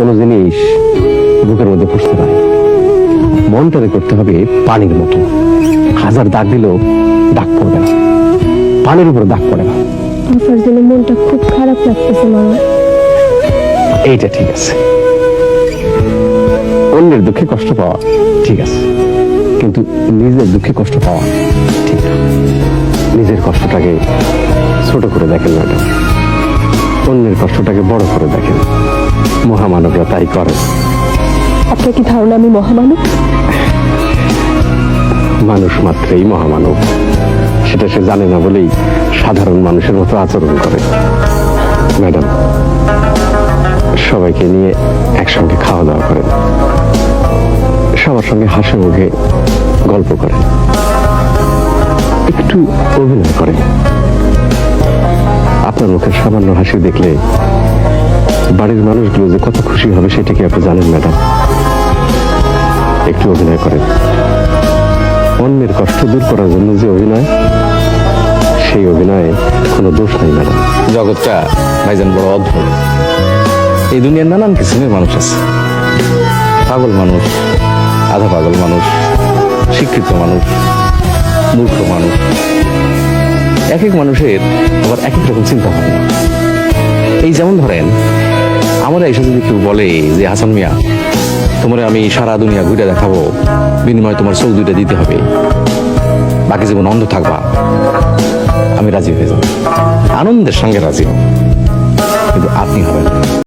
কোনো জিনিস বুকের মধ্যে পুষতে পারে, মনটারে করতে হবে পানির মতো। হাজার দাগ দিলেও দাগ পড়বে না, পানির উপরে দাগ পড়ে না। আমার জন্য মনটা খুব খারাপ লাগতেছে মামা। এইটা ঠিক আছে, অন্যের দুঃখে কষ্ট পাওয়া ঠিক আছে, কিন্তু নিজের দুঃখে কষ্ট পাওয়া ঠিক না। নিজের কষ্টটাকে ছোট করে দেখেন ম্যাডাম, অন্যের কষ্টটাকে বড় করে দেখেন। মহামানবরা তাই করে। আপনার কি ধারণা আমি মহামানব? মানুষ মাত্রই মহামানব, সেটা সে জানে না বলেই সাধারণ মানুষের মতো আচরণ করে। ম্যাডাম, সবাইকে নিয়ে একসঙ্গে খাওয়া দাওয়া করেন, সবার সঙ্গে হাসি মুখে গল্প করেন, একটু অভিনয় করেন। আপনার মুখের সামান্য হাসি দেখলে বাড়ির মানুষগুলো যে কত খুশি হবে সেটা কি আপনি জানেন ম্যাডাম? একটু অভিনয় করেন। অন্যের কষ্ট দূর করার জন্য যে অভিনয়, সেই অভিনয়ে কোনো দোষ নেই ম্যাডাম। জগৎটা ভাইজান বড় অদ্ভুত। এই দুনিয়ার নানান কিসিমের মানুষ আছে, পাগল মানুষ, আধা পাগল মানুষ, শিক্ষিত মানুষ, মূর্খ মানুষ। এক এক মানুষের আবার এক এক রকম চিন্তা ভাবনা। এই যেমন ধরেন, আমরা এসে যদি কেউ বলে যে হাসান মিয়া, তোমার আমি সারা দুনিয়া ঘুরে দেখাবো, বিনিময়ে তোমার চোখ দুইটা দিতে হবে, বাকি জীবন অন্ধ থাকবা, আমি রাজি হয়ে যাব, আনন্দের সঙ্গে রাজি হব, কিন্তু আপনি হবেন না।